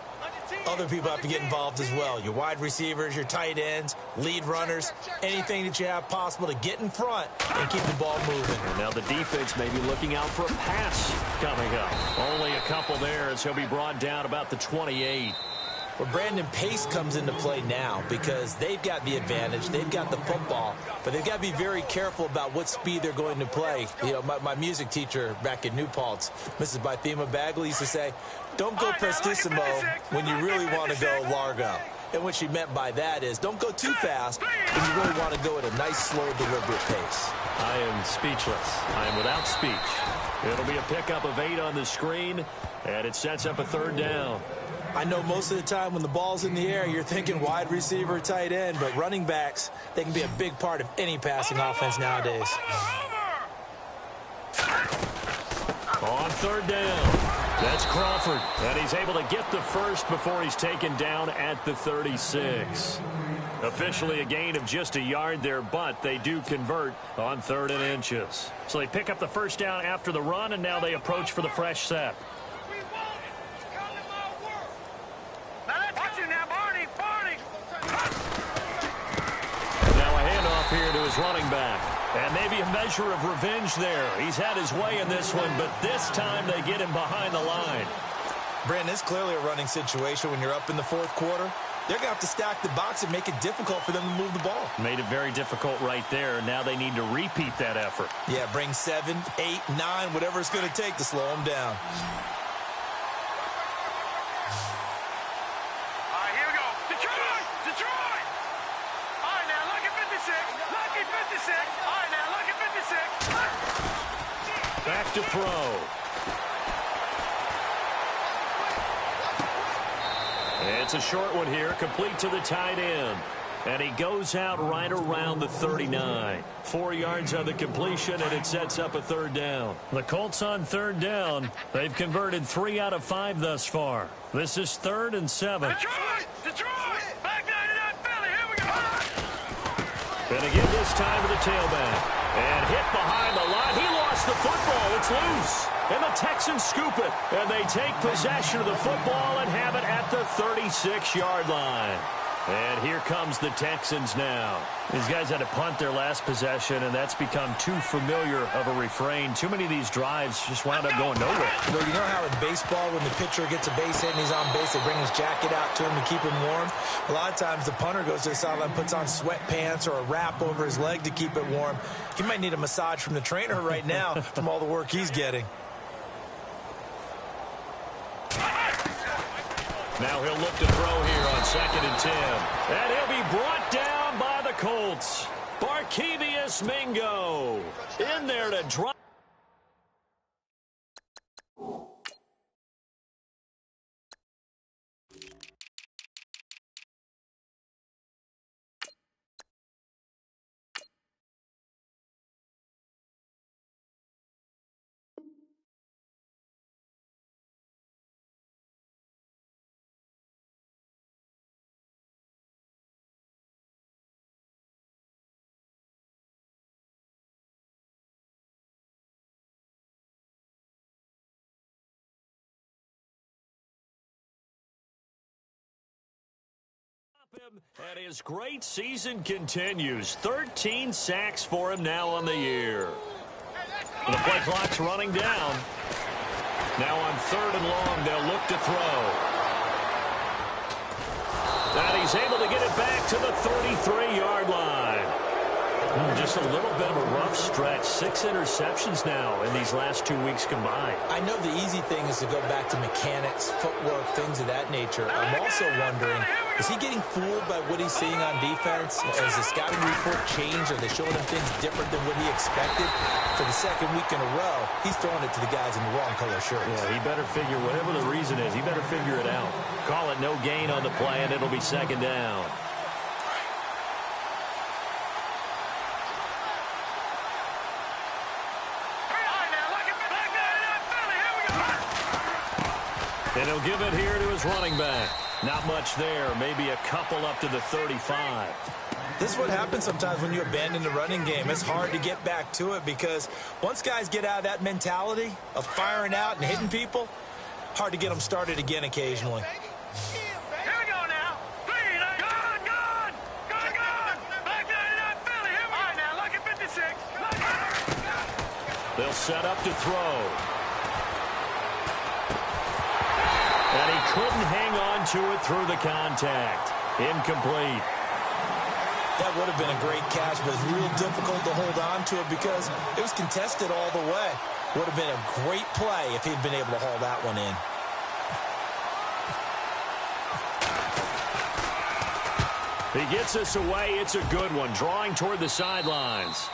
other people have to get involved as well. Your wide receivers, your tight ends, lead runners, anything that you have possible to get in front and keep the ball moving. And now the defense may be looking out for a pass coming up. Only a couple there as he'll be brought down about the 28. Well, Brandon, pace comes into play now because they've got the advantage. They've got the football, but they've got to be very careful about what speed they're going to play. You know, my music teacher back in New Paltz, Mrs. Bythema Bagley, used to say, don't go prestissimo when you really want to go largo. And what she meant by that is don't go too fast when you really want to go at a nice, slow, deliberate pace. I am speechless. I am without speech. It'll be a pickup of 8 on the screen, and it sets up a 3rd down. I know most of the time when the ball's in the air, you're thinking wide receiver, tight end, but running backs, they can be a big part of any passing offense nowadays. On 3rd down, that's Crawford, and he's able to get the first before he's taken down at the 36. Officially a gain of just a yard there, but they do convert on 3rd and inches. So they pick up the first down after the run, and now they approach for the fresh set. Here to his running back. And maybe a measure of revenge there. He's had his way in this one, but this time they get him behind the line. Brandon, it's clearly a running situation when you're up in the 4th quarter. They're going to have to stack the box and make it difficult for them to move the ball. Made it very difficult right there. Now they need to repeat that effort. Yeah, bring 7, 8, 9, whatever it's going to take to slow them down. Detroit! All right, now, lucky 56. Lucky 56. All right, now, lucky 56. Back to throw. It's a short one here, complete to the tight end. And he goes out right around the 39. 4 yards on the completion, and it sets up a third down. The Colts on third down. They've converted 3 out of 5 thus far. This is 3rd and 7. Detroit! Detroit! Back 99 Philly. Here we go. And again this time to the tailback. And hit behind the line. He lost the football. It's loose. And the Texans scoop it. And they take possession of the football and have it at the 36-yard line. And here comes the Texans now. These guys had to punt their last possession, and that's become too familiar of a refrain. Too many of these drives just wound up going nowhere. Well, you know how in baseball, when the pitcher gets a base hit and he's on base, they bring his jacket out to him to keep him warm? A lot of times the punter goes to the sideline, puts on sweatpants or a wrap over his leg to keep it warm. He might need a massage from the trainer right now from all the work he's getting. Now he'll look to throw here on 2nd and 10. And he'll be brought down by the Colts. Barkevious Mingo in there to drop. And his great season continues. 13 sacks for him now on the year. The play clock's running down. Now on 3rd and long, they'll look to throw. And he's able to get it back to the 33-yard line. Just a little bit of a rough stretch. 6 interceptions now in these last 2 weeks combined. I know the easy thing is to go back to mechanics, footwork, things of that nature. I'm also wondering, is he getting fooled by what he's seeing on defense? Has the scouting report changed? Are they showing him things different than what he expected? For the 2nd week in a row, he's throwing it to the guys in the wrong color shirts. Yeah, he better figure, whatever the reason is, he better figure it out. Call it no gain on the play, and it'll be 2nd down. And he'll give it here to his running back. Not much there. Maybe a couple up to the 35. This is what happens sometimes when you abandon the running game. It's hard to get back to it because once guys get out of that mentality of firing out and hitting people, hard to get them started again occasionally. Here we go now. Please, good. Back 99 Philly. Here we go. All right, now, lucky 56. They'll set up to throw. And he couldn't hang on to it through the contact. Incomplete. That would have been a great catch, but it's real difficult to hold on to it because it was contested all the way. Would have been a great play if he'd been able to haul that one in. He gets us away. It's a good one. Drawing toward the sidelines.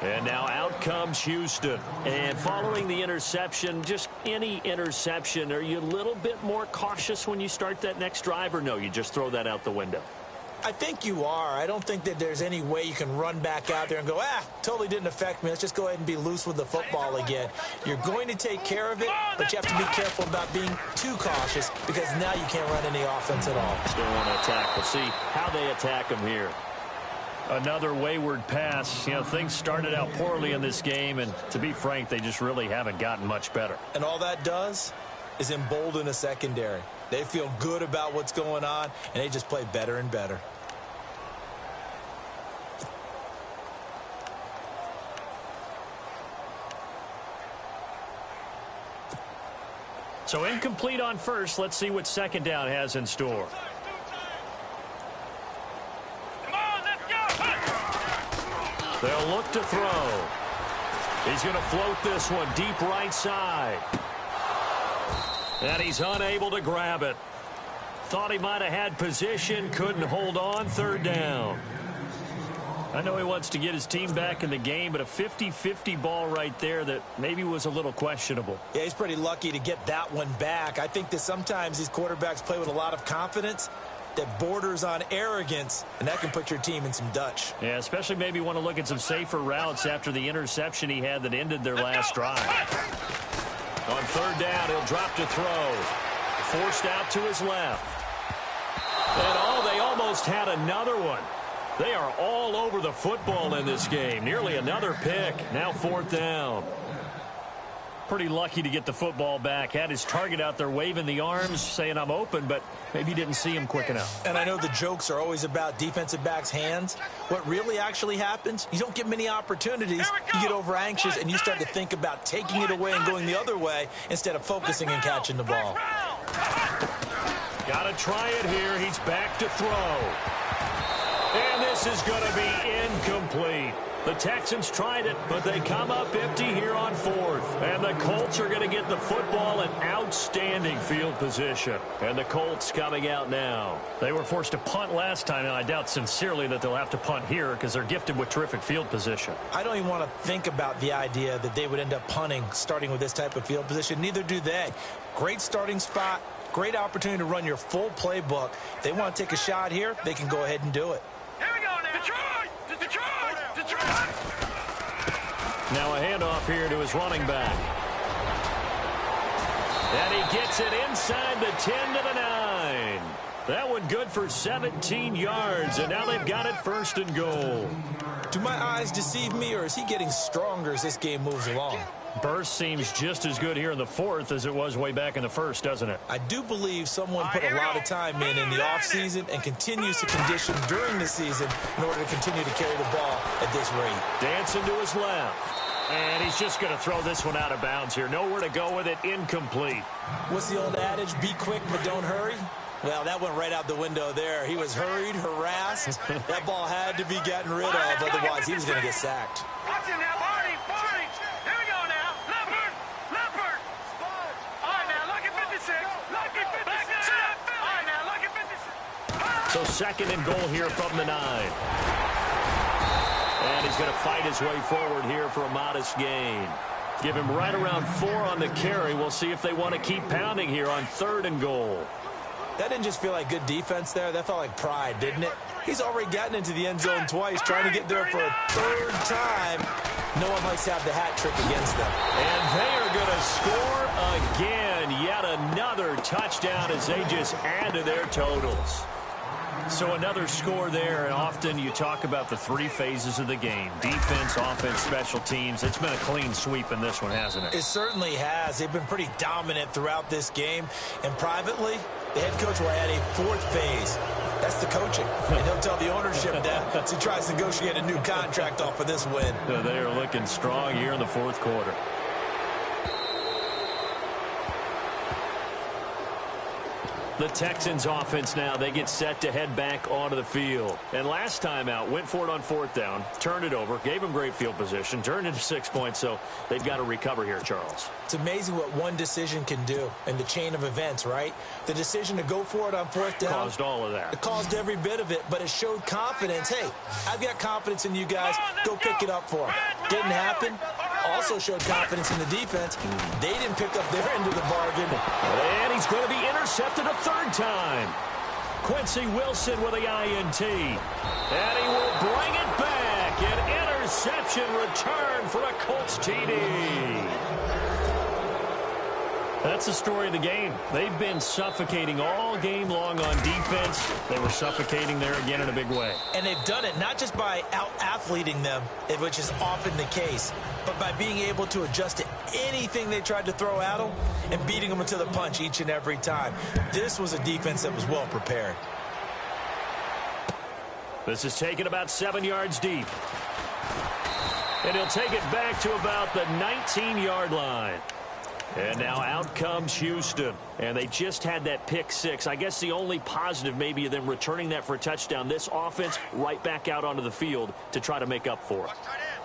And now out comes Houston. And following the interception, just any interception, are you a little bit more cautious when you start that next drive, or no, you just throw that out the window? I think you are. I don't think that there's any way you can run back out there and go, totally didn't affect me. Let's just go ahead and be loose with the football again. You're going to take care of it, but you have to be careful about being too cautious because now you can't run any offense at all. Still want to attack. We'll see how they attack him here. Another wayward pass. You know, things started out poorly in this game, and to be frank, they just really haven't gotten much better. And all that does is embolden a secondary. They feel good about what's going on, and they just play better and better. So incomplete on first. Let's see what 2nd down has in store. They'll look to throw. He's going to float this one deep right side. And he's unable to grab it. Thought he might have had position, couldn't hold on, third down. I know he wants to get his team back in the game, but a 50-50 ball right there that maybe was a little questionable. Yeah, he's pretty lucky to get that one back. I think that sometimes these quarterbacks play with a lot of confidence that borders on arrogance, and that can put your team in some Dutch. Yeah, especially maybe want to look at some safer routes after the interception he had that ended their last drive. On third down, he'll drop to throw. Forced out to his left. And they almost had another one. They are all over the football in this game. Nearly another pick. Now fourth down. Pretty lucky to get the football back. Had his target out there waving the arms, saying I'm open, but maybe didn't see him quick enough. And I know the jokes are always about defensive backs' hands. What really actually happens, you don't get many opportunities. You get over anxious and you start to think about taking it away and going the other way instead of focusing and catching the ball. Got to try it here. He's back to throw. And this is going to be incomplete. The Texans tried it, but they come up empty here on fourth. And the Colts are going to get the football in outstanding field position. And the Colts coming out now. They were forced to punt last time, and I doubt sincerely that they'll have to punt here because they're gifted with terrific field position. I don't even want to think about the idea that they would end up punting starting with this type of field position. Neither do they. Great starting spot, great opportunity to run your full playbook. If they want to take a shot here, they can go ahead and do it. Here we go now. Detroit! Detroit! Detroit! Now a handoff here to his running back. And he gets it inside the 10 to the 9. That one good for 17 yards, and now they've got it first and goal. Do my eyes deceive me, or is he getting stronger as this game moves along? Burst seems just as good here in the fourth as it was way back in the first, doesn't it? I do believe someone put a lot of time in the offseason and continues to condition during the season in order to continue to carry the ball at this rate. Dancing to his left. And he's just going to throw this one out of bounds here. Nowhere to go with it. Incomplete. What's the old adage? Be quick, but don't hurry. Well, that went right out the window there. He was hurried, harassed. That ball had to be gotten rid of, otherwise he was going to get sacked. Watch him now, Barney. Here we go now. Leopard. All right, now, lucky 56. Lucky 56. All right, now, lucky 56. So second and goal here from the 9. And he's going to fight his way forward here for a modest gain. Give him right around 4 on the carry. We'll see if they want to keep pounding here on third and goal. That didn't just feel like good defense there. That felt like pride, didn't it? He's already gotten into the end zone twice, trying to get there for a third time. No one likes to have the hat trick against them. And they are going to score again. Yet another touchdown as they just add to their totals. So another score there, and often you talk about the 3 phases of the game. Defense, offense, special teams. It's been a clean sweep in this one, hasn't it? It certainly has. They've been pretty dominant throughout this game. And privately, the head coach will add a 4th phase. That's the coaching. And he'll tell the ownership that as he tries to negotiate a new contract off of this win. They are looking strong here in the 4th quarter. The Texans offense now, they get set to head back onto the field. And last time out, went for it on 4th down, turned it over, gave them great field position, turned into 6 points, so they've got to recover here, Charles. It's amazing what one decision can do in the chain of events, right? The decision to go for it on 4th down. Caused all of that. It caused every bit of it, but it showed confidence. Hey, I've got confidence in you guys. Go pick it up for them. Didn't happen. Also showed confidence in the defense. They didn't pick up their end of the bargain. And he's going to be intercepted a 3rd time. Quincy Wilson with the INT. And he will bring it back. An interception return for a Colts TD. That's the story of the game. They've been suffocating all game long on defense. They were suffocating there again in a big way. And they've done it not just by out-athleting them, which is often the case, but by being able to adjust to anything they tried to throw at them and beating them to the punch each and every time. This was a defense that was well prepared. This is taken about 7 yards deep. And he'll take it back to about the 19-yard line. And now out comes Houston. And they just had that pick 6. I guess the only positive maybe of them returning that for a touchdown. This offense right back out onto the field to try to make up for it.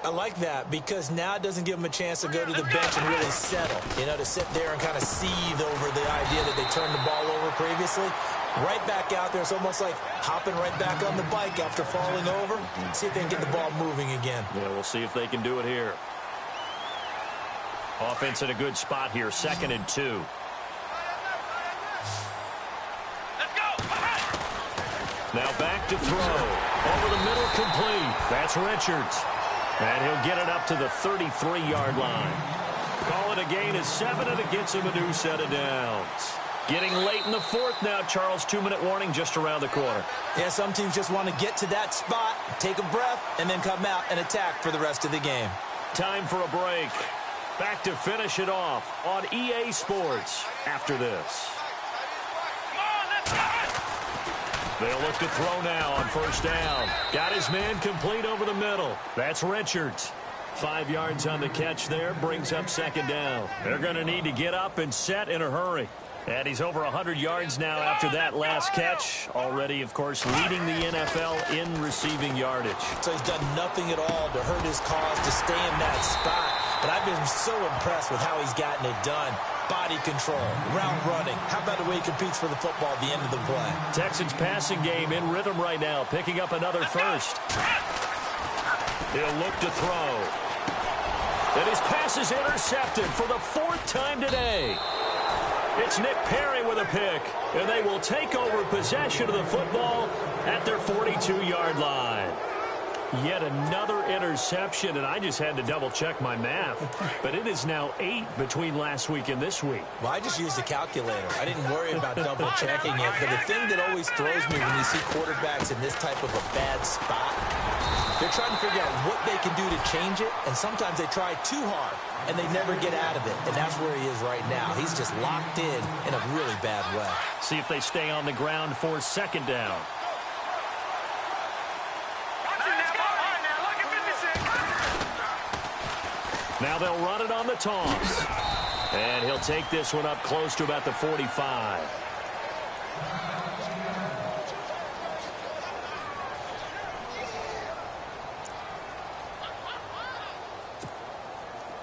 I like that because now it doesn't give them a chance to go to the bench and really settle. You know, to sit there and kind of seethe over the idea that they turned the ball over previously. Right back out there. It's almost like hopping right back on the bike after falling over. See if they can get the ball moving again. Yeah, we'll see if they can do it here. Offense in a good spot here, 2nd and 2. Now back to throw. Over the middle, complete. That's Richards. And he'll get it up to the 33-yard line. Call it a gain of 7, and it gets him a new set of downs. Getting late in the 4th now, Charles. 2-minute warning just around the corner. Yeah, some teams just want to get to that spot, take a breath, and then come out and attack for the rest of the game. Time for a break. Back to finish it off on EA Sports after this. They'll look to throw now on 1st down. Got his man complete over the middle. That's Richards. 5 yards on the catch there, brings up 2nd down. They're going to need to get up and set in a hurry. And he's over 100 yards now after that last catch. Already, of course, leading the NFL in receiving yardage. So he's done nothing at all to hurt his cause, to stay in that spot. But I've been so impressed with how he's gotten it done. Body control, route running. How about the way he competes for the football at the end of the play? Texans passing game in rhythm right now, picking up another first. He'll look to throw. And his pass is intercepted for the 4th time today. It's Nick Perry with a pick, and they will take over possession of the football at their 42-yard line. Yet another interception, and I just had to double-check my math. But it is now 8 between last week and this week. Well, I just used a calculator. I didn't worry about double-checking it. But the thing that always throws me when you see quarterbacks in this type of a bad spot, they're trying to figure out what they can do to change it, and sometimes they try too hard, and they never get out of it. And that's where he is right now. He's just locked in a really bad way. See if they stay on the ground for 2nd down. Now they'll run it on the toss. And he'll take this one up close to about the 45.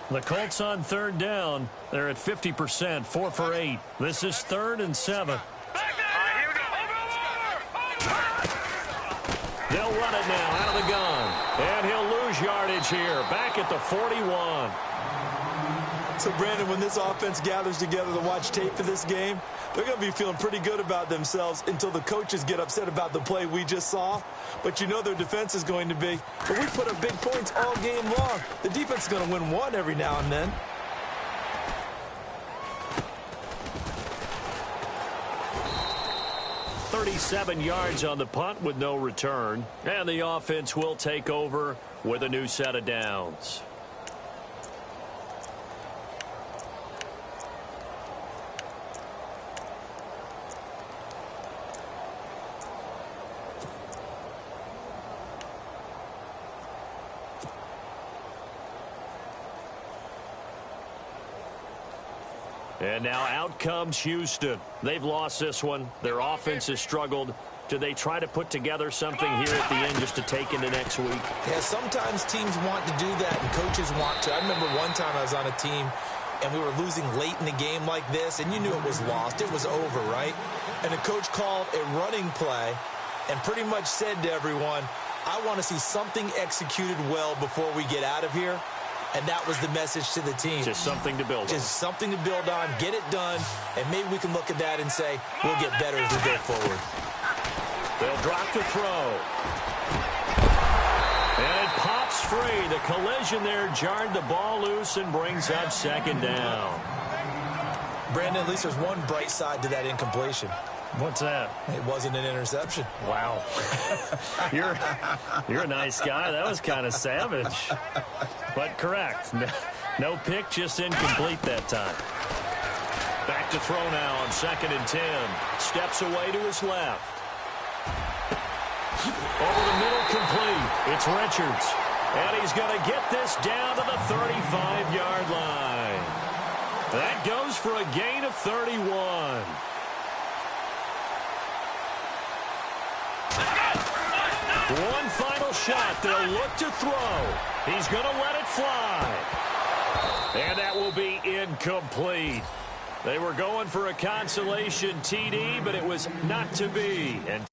The Colts on 3rd down. They're at 50%, 4 for 8. This is 3rd and 7. They'll run it now out of the gun. And he'll lose yardage here, back at the 41. So, Brandon, when this offense gathers together to watch tape for this game, they're going to be feeling pretty good about themselves until the coaches get upset about the play we just saw. But you know their defense is going to be, but we put up big points all game long. The defense is going to win one every now and then. .37 yards on the punt with no return. And the offense will take over with a new set of downs. And now out comes Houston. They've lost this one. Their offense has struggled. Do they try to put together something here at the end just to take into next week? Yeah, sometimes teams want to do that and coaches want to. I remember one time I was on a team and we were losing late in the game like this, and you knew it was lost. It was over, right? And the coach called a running play and pretty much said to everyone, I want to see something executed well before we get out of here. And that was the message to the team. Just something to build on. Just something to build on, get it done, and maybe we can look at that and say, we'll get better as we go forward. They'll drop the throw. And it pops free. The collision there jarred the ball loose and brings up 2nd down. Brandon, at least there's one bright side to that incompletion. What's that? It wasn't an interception. Wow. You're a nice guy. That was kind of savage. But correct. No pick, just incomplete that time. Back to throw now on 2nd and 10. Steps away to his left. Over the middle, complete. It's Richards. And he's going to get this down to the 35-yard line. That goes for a gain of 31. One final shot. They'll look to throw. He's going to let it fly. And that will be incomplete. They were going for a consolation TD, but it was not to be. And